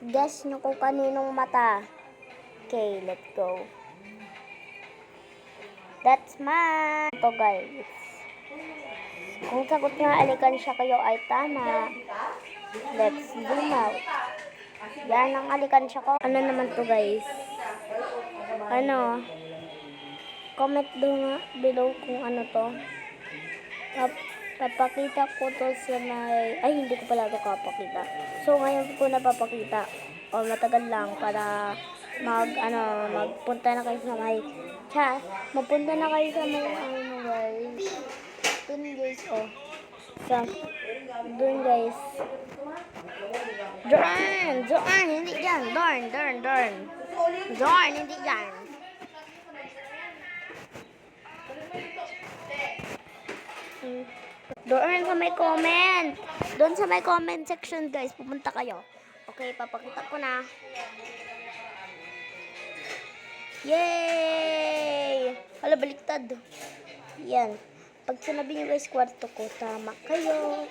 Guess nyo kung kaninong mata. Okay, let's go. That's mine. Ito guys. Kung sagot nga alikansya kayo ay tama. Let's zoom out. Yan ang alikansya ko. Ano naman to guys? Ano? Comment doon nga below kung ano to. Papakita ko to sa may... Ay, hindi ko pala ito kapakita. So, ngayon ko napapakita. O, matagal lang para magpunta na kayo sa may... Magpunta na kayo sa may, guys. Dun, guys, oh. Dun, guys. Dorn, hindi yan. Dorn, hindi yan. Doon sa may comment. Doon sa may comment section, guys. Pupunta kayo. Okay, papakita ko na. Yay! Hala, baliktad. Yan. Pag sinabi nyo guys, kwarto ko, tama kayo.